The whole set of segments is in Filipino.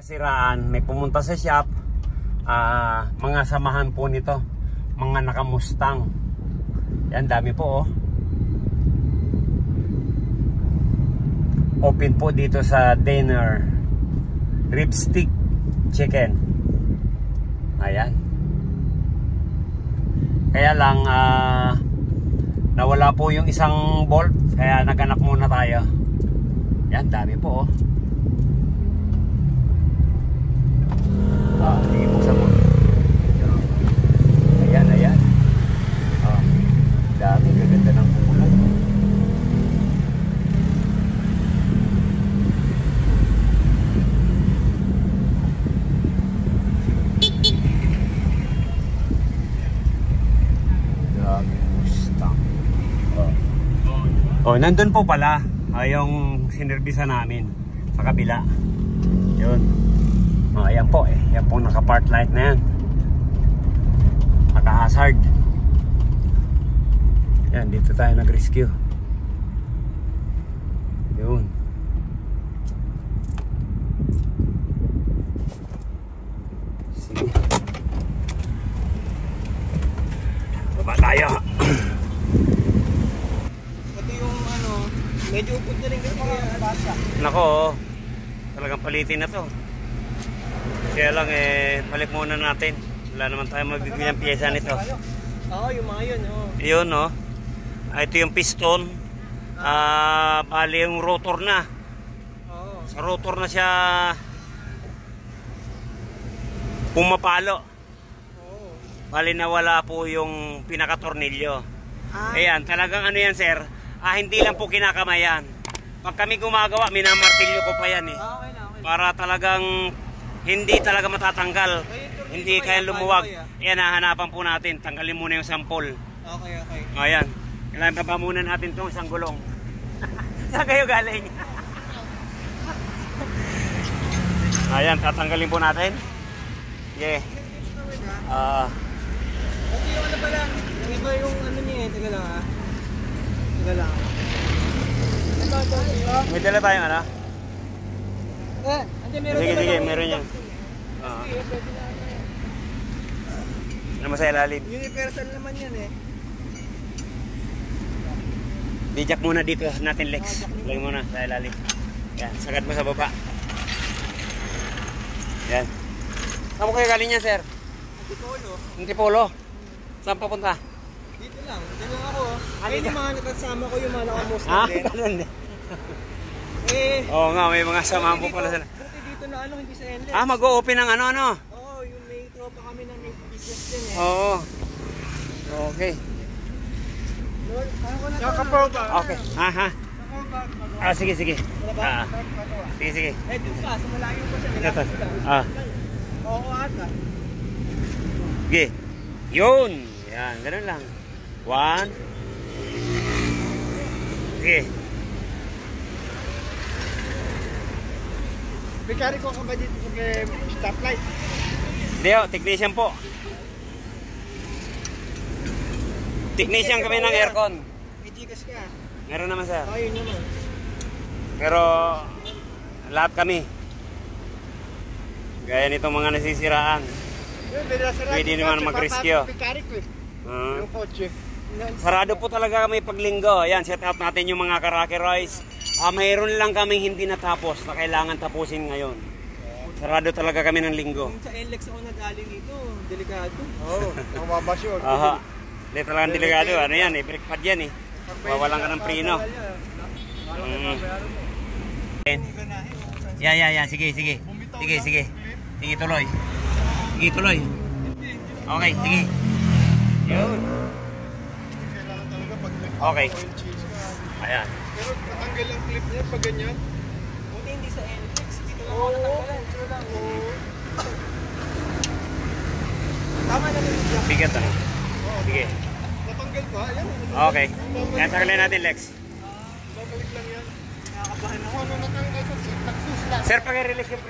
Kasiraan, may pumunta sa shop, mga samahan po nito, mga naka-Mustang. Yan, dami po oh. Open po dito sa dinner. Rib stick chicken. Ayan. Kaya lang nawala po yung isang bolt, kaya naghanap muna tayo. Yan, dami po oh. Sige po sa mo. Ayan, ayan. Dami, gaganda ng kulay. Dami Mustang. Nandun po pala yung sinerbisa namin sa kabila. Yun. Ayan po eh. Yan po naka-park light na yan. Naka-hazard. Yan, dito tayo nag-rescue. Yun. Sige. Baba tayo. Pati yung medyo upod na rin kasi mga basa. Nako, talagang palitin na to. Kaya lang balik muna natin. Wala naman tayo magbibigyan pyesa nito. Oo, yung mga yun. Yun oh. Ito yung piston. Bali yung rotor na. Sa rotor na siya pumapalo. Bali nawala po yung pinaka-tornilyo. Ayan, talagang ano yan sir. Hindi lang po kinakamayan. Pag kami gumagawa, minamartilyo ko pa yan eh. Okay. Para talagang hindi talaga matatanggal. Hindi kaya lumuwag. Ayan, hahanapan po natin. Tanggalin muna yung sampol. Okay. Ayan. Kailangan pa muna natin itong isang gulong. Saan kayo galing? Ayan, tatanggalin po natin. Yeah. Kasi yung ano pala, yung iba yung ano niya eh. Teka lang Teka lang. May dala tayong ano? Sige, meron yan. Ano mo sa ilalim? Universal naman yan eh. Dijak muna dito natin Lex. Lagay muna sa ilalim. Yan, sagad mo sa baba. Yan. Saan mo kayo galing yan, sir? Antipolo. Antipolo? Saan papunta? Dito lang. Dito lang ako. Ayun yung mga nakasama ko yung mga naka-Mustang din. Ganun din. Oo nga, may mga samahan po pala sila. Buti dito na hindi sa endless. Mag-o-open ng ano? Oo, yung may tropa kami ng may business din eh. Oo. Okay. Naka-proba. Okay. Sige. Sige. Doon pa, sa malayo pa siya. Oo ata. Sige. Yun. Yan, ganun lang. 1. Sige. Bikari ko ka ba dito sa stoplight? Hindi technician po. Technician kami ng aircon. May Gcash ka? Meron naman sir. Yun naman. Pero lahat kami. Gaya nitong mga nasisiraan. Pwede naman mag-rescue. Yung kotse. Sarado po talaga kami pag linggo. Ayan, set out natin yung mga Karaki Royce. Mayroon lang kaming hindi natapos na kailangan tapusin ngayon. Sarado talaga kami ng linggo. Sa NLEX ako nagaling dito, delikado. Ang mabasyon. Hindi talagang delikado. Ano yan break pad yan Wawalan ka ng preno. Yan. Sige, tuloy. Okay, sige. Yun. Okay. Ayan. Pero tatanggal ang clip niya pag ganyan. Buti hindi sa NLEX, dito lang ako natanggalan. Tama na rin. Bigat Sige. Natanggal pa? Ayan. Okay. Yan, tanggalin natin Lex. Babalik lang yan. Nakakabahan ako. Natanggal ko? Sir, pag-release yung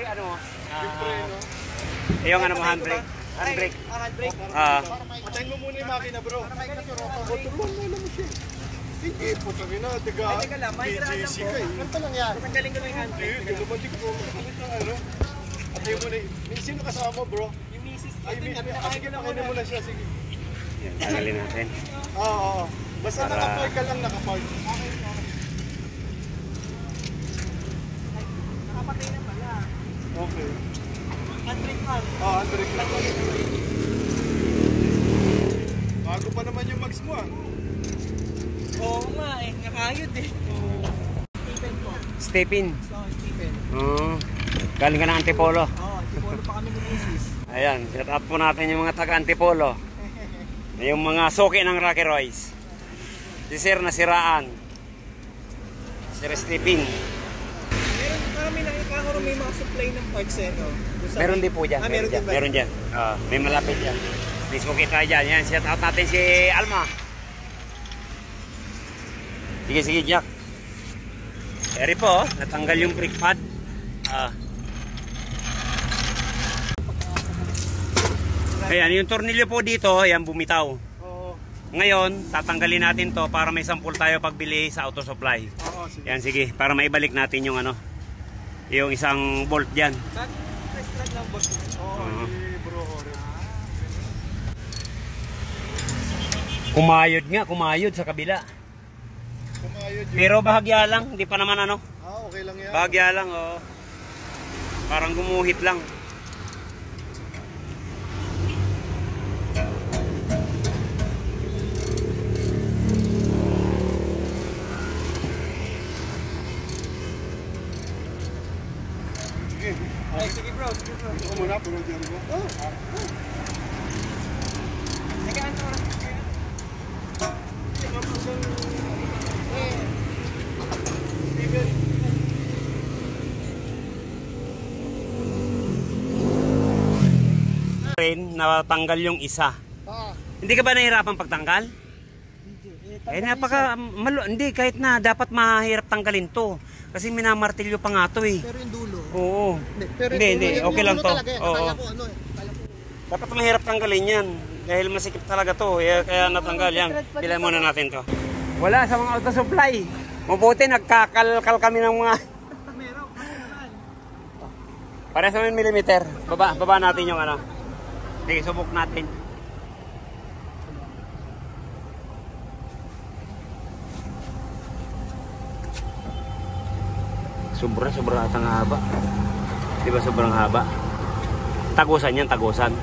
yung handbrake. Handbrake. Handbrake? Patayin mo muna yung makina bro. Tulungan mo siya. Hindi po tayo na. Teka lang, may BGC ka eh. Ganito lang yan. Patanggalin ko na yung handbrake. Lumadik po. Patay mo na sino kasama mo, bro? Yung misis ko. Ay, sige, pakinin mo na siya, sige. Yan, tanggalin natin. Oo. Basta Para- nakapark ka lang, nakapark. Nakapatay na pala. Okay. Handbrake man. Handbrake lang. Bago pa naman yung mags mo, ah. Oo nga eh, nakayod eh. Stephen po. Stepin. So, Stephen. Galing ka ng Antipolo. Oo, tipolo pa kami ni misis. Ayan, shout out po natin yung mga taga Antipolo. Yung mga suki ng Rocky Royce. Si Sir nasiraan. Sir Stephen. Meron, parang may nakita ko rin may mga supply ng parts eh, no? Meron din po dyan. Meron din ba? Meron dyan. May malapit dyan. May suki tayo dyan. Yan, shout out natin si Alma. Sige, Jack. Eri po, natanggal yung brake pad. Ayan, yung tornilyo po dito, ayan, bumitaw. Oo. Ngayon, tatanggalin natin to para may sampul tayo pagbili sa auto supply. Oo, sige. Yan, sige, para maibalik natin yung ano, yung isang bolt dyan. Bagong restaurant lang boss. Oo, si bro Jorge. Kumayod sa kabila. Kumayod yun. Pero bahagya lang, hindi pa naman ano. Okay lang yan. Bahagya lang, oh. Parang gumuhit lang. Sige. Ay, sige bro, sige bro. Ako muna, bro Jorge. Nagaan ka oras. Steven. Rin, natanggal yung isa. Hindi ka ba nahihirapan pagtanggal? Hindi, kahit na dapat mahirap tanggalin to. Kasi minamartilyo pa nga to eh. Pero yung dulo. Oo. Pero Hindi, okay lang to. Oo. Akala ko ano eh. Akala ko. Dapat mahirap tanggalin yan. Dahil masikip talaga to. Kaya natanggal yan. Bilan muna natin to. Wala sa mga auto supply. Mabuti nagkakalkal kami ng mga... Meron. Para sa millimeter. Baba natin yung ano. Sige, subok natin. Sobra atang haba. Di ba sobrang haba? Tagusan yan, tagusan.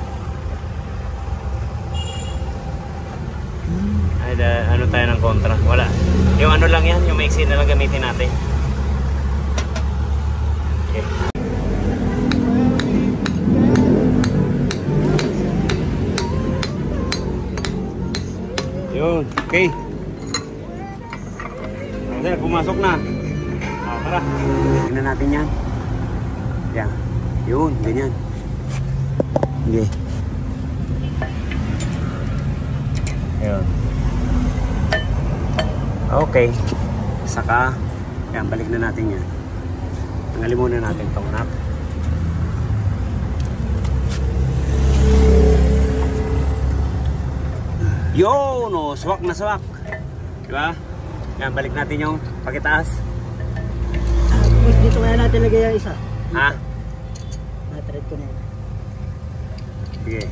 Ay, ano tayo ng kontra? Wala. Yung ano lang yan, yung maiksi na lang gamitin natin. Okay. Yun, okay. Kasi pumasok na. Tara, tingnan natin yan. Yan. Yun, ganyan. Okay. Yun. Okay. Saka, yan, balik na natin yan. Tanggalin muna natin itong nut. Yun, oh, swak na swak. Diba? Yan, balik natin yung pakitaas. Dito kaya natin lagay yung isa. Ha? Na-thread ko na yun. Sige.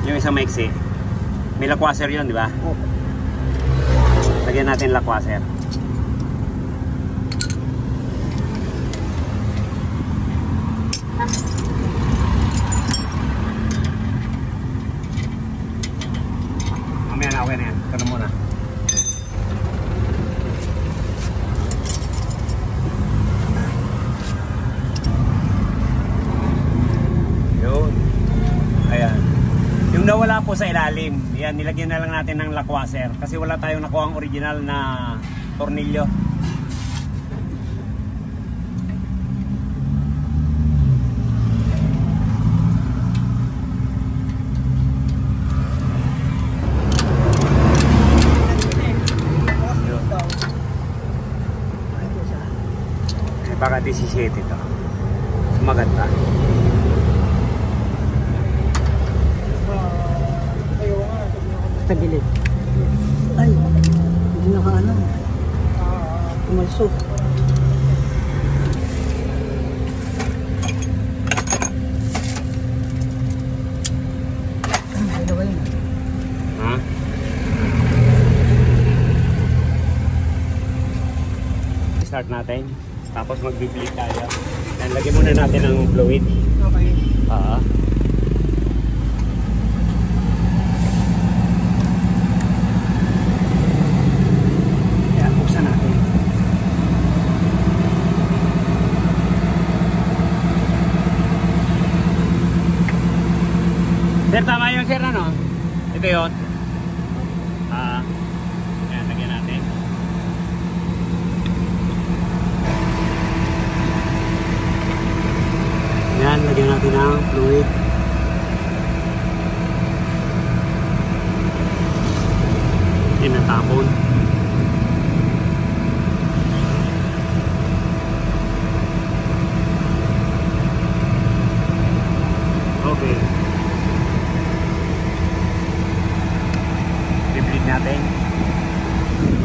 Yung isang maiksi. May lakwaser yun, di ba? Opo. Lagyan natin lakwaser. Mamaya na, okay na yan. Ito na muna. Yun. Ayan. Yung nawala po sa ilalim, yan, nilagyan na lang natin ng lakwaser. Kasi wala tayong nakuha ang original na tornilyo. Baka 17 ito. Maganda. Tagilid. Ay, hindi naka ano. Kumalso. start natin. Tapos mag-bleed tayo. Yan, lagyan muna natin ng fluid. Okay. Yan, buksan natin. Sir, tama yun sir, ano? Ito yun. Yan, lagyan natin. Yan, lagyan natin ng fluid. Tinatapon. Okay. I-bleed natin.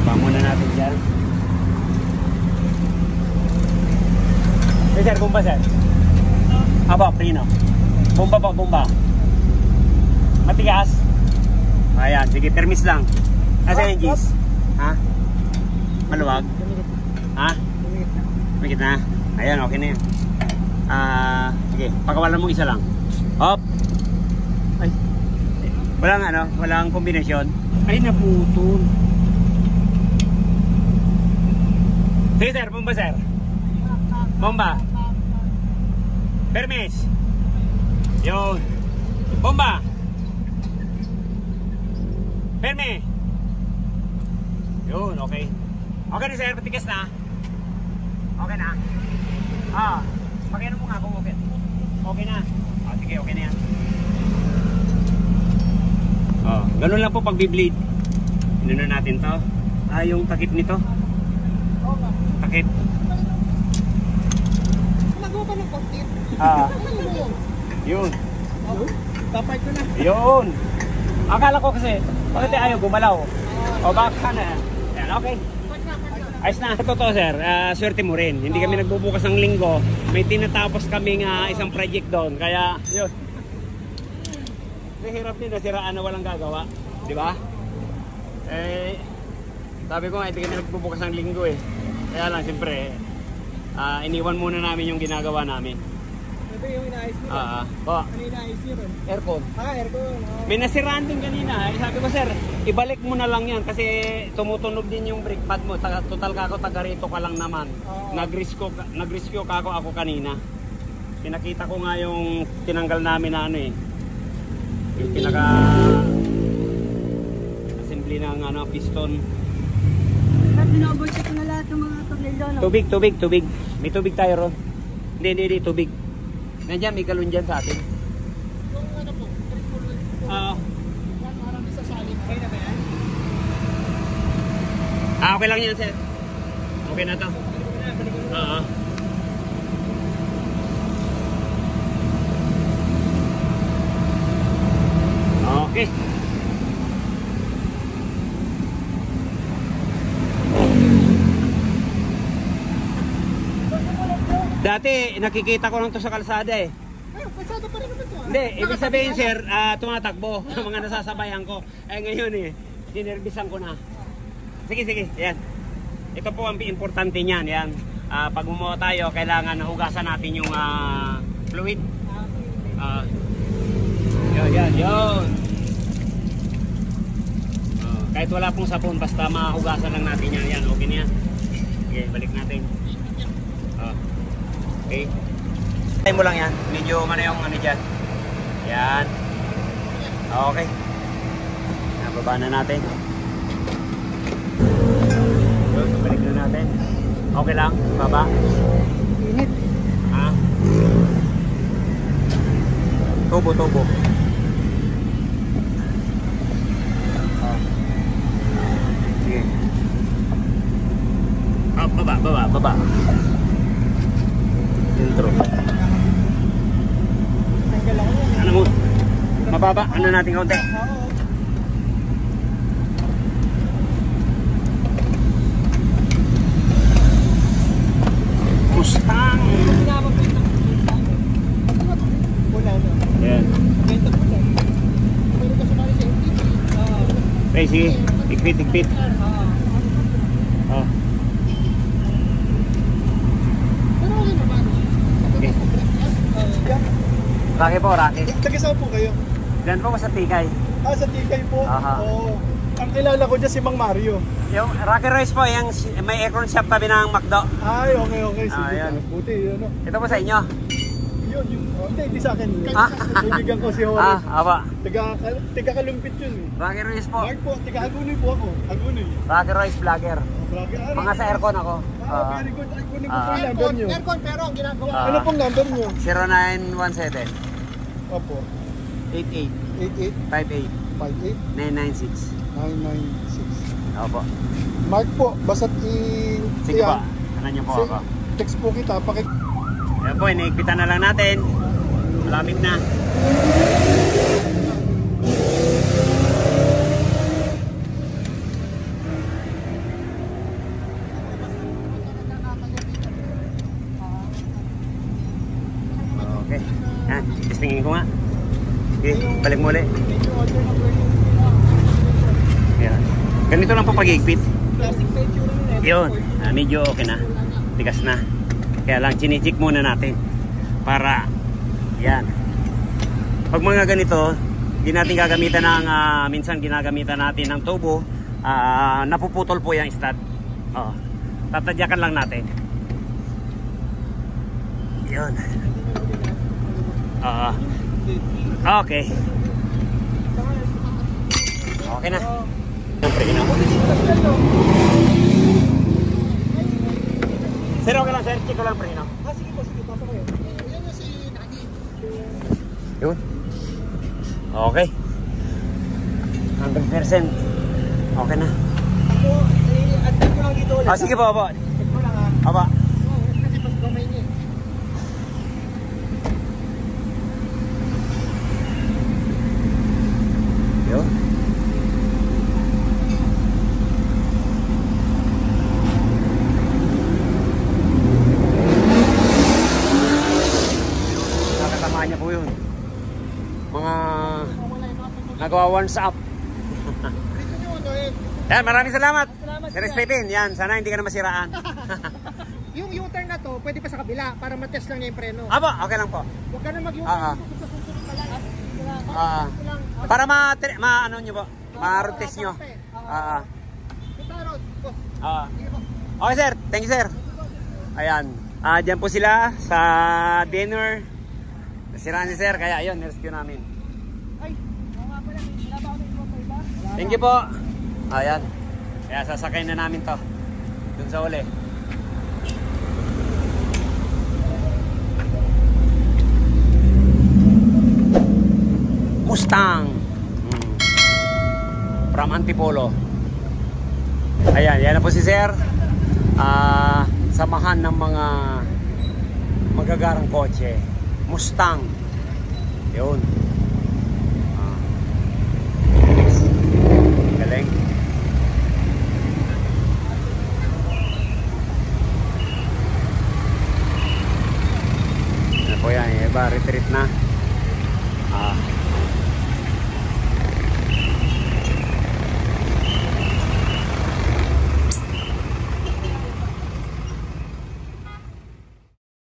Baba muna natin dyan. Sir, bomba sir. Aba, prino. Bomba pa, bomba. Matigas. Ayan, sige, permis lang. Asa yung G's? Ha? Maluwag? Ha? Lumikit na. Ayan, okay na yan. Sige, pakawalan mo isa lang. Hop. Ay. Walang ano, walang kombinasyon. Ay, naputol. Sige sir, bomba sir. Bomba. Permis. Yun. Bomba. Permis. Yun, okay. Okay na sir, patigas na. Okay na. Pakiano mo nga kung okay. Okay na. Sige, okay na yan. Ganun lang po pag bi-bleed. Inuna natin to. Yung takip nito. Takip. Nagawa pa ng konti. Yun. Tapay ko na. Yun. Akala ko kasi, bakit ayaw gumalaw? O baka na. Yan, okay. Ayos na. Totoo sir, swerte mo rin. Hindi kami nagbubukas ng linggo. May tinatapos kaming isang project doon. Kaya, yun. Hirap din, nasiraan na walang gagawa. Di ba? Sabi ko nga, hindi kami nagbubukas ng linggo eh. Kaya lang, siyempre, iniwan muna namin yung ginagawa namin. Ito yung inaayos nyo? Ano inaayos nyo rin? Aircon. Aircon. May nasiraan din kanina. Sabi ko, sir, ibalik mo na lang yan kasi tumutunog din yung brake pad mo. Total ka ako, taga rito ka lang naman. Nag-rescue ka ako kanina. Pinakita ko nga yung tinanggal namin na ano eh. Yung pinaka assembly ng piston. Binobolsik ko na lahat ng mga tornilyo, no? Tubig. May tubig tayo ron. Hindi, tubig. Nandiyan, may galon dyan sa atin. Yung ano po, parang isa sa alin. Okay na ba yan? Okay lang yan, sir. Okay na to. Okay. Dati, nakikita ko lang to sa kalsada eh. Kalsada pa rin naman to. Hindi, ibig sabihin sir, tumatakbo. Mga nasasabayan ko. Ngayon eh, sinervisan ko na. Sige, yan. Ito po ang importante niyan. Yan. Pag gumawa tayo, kailangan hugasan natin yung fluid. Yun. Kahit wala pong sabon, basta mahugasan lang natin yan. Yan, okay na yan. Okay, balik natin. Okay. Tayo mo lang yan. Medyo ano yung ano dyan. Yan. Okay. Nababa na natin. Yun, balik na natin. Okay lang, baba. Init. Tubo. Sige. Baba. Intro. Ano mo? Mababa, ano natin kaunti? Mustang! Wala na. Yan. Benta ko lang. Meron ka sumali sa MTV. Okay, sige. Ikpit. Rocky po, Rocky. Taga saan po kayo? Diyan po sa Tikay. Ah, sa Tikay po? Aha. Oo. Ang kilala ko dyan si Mang Mario. Yung Rocky Rice po, yung may aircon shop tabi ng McDo. Ay, okay. Sige. Yan. Buti, yun. No? Ito po sa inyo. Yun. Hindi sa akin. Ah. Kaibigan ko si Horace. Aba. Tiga Kalumpit yun eh. Rocky Rice po. Mark po, tiga Hagunoy po ako. Hagunoy. Rocky Rice vlogger. Mga sa aircon ako. Very good. Ay, kunin ko po yung number nyo. Aircon pero ang ginagawa. Ano pong number nyo? 0917 Opo. 88 88 58 58 996. 996. Opo. Mark po, basta't Sige po. Ano niyo po ako? Text po kita. Ayan po, iniigpitan na lang natin. Malapit na. Okay. Yan, testingin ko nga. Okay, balik mo ulit. Yan. Ganito lang po pag-iigpit. Plastic picture rin. Yun, medyo okay na. Tigas na. Kaya lang chinichik muna natin para yan. Pag mga ganito, hindi natin gagamitan ng minsan ginagamitan natin ng tubo, napuputol po yung stud. Oh. Tatadyakan lang natin. Yun. Okay. Okay na. Siyempre, sir, okay lang sir, check ko lang preno. Sige po, pasok kayo. Yan na si Nani. Yun. Okay. 100%. Okay na. Ako, add ko lang dito ulit. Sige po, po. Check ko lang ha. Aba. Kasi pas gamay niya. Yun. Nakatamaan niya po yun. Mga nagawa once up. Yan, maraming salamat. Sir Stephen, yan, sana hindi ka na masiraan. Yung U-turn na to, pwede pa sa kabila para matest lang niya yung preno. Aba, okay lang po. Huwag ka na mag-U-turn. Para ano nyo po, ma-road test nyo. Okay sir, thank you sir. Ayan, dyan po sila sa dinner. Nasiraan si sir, kaya ayun, rescue namin. Thank you po. Ayan, kaya sasakay na namin to dun sa uli. Mustang from Antipolo. Ayan, yan na po si sir. Samahan ng mga magagarang kotse. Mustang. Yun.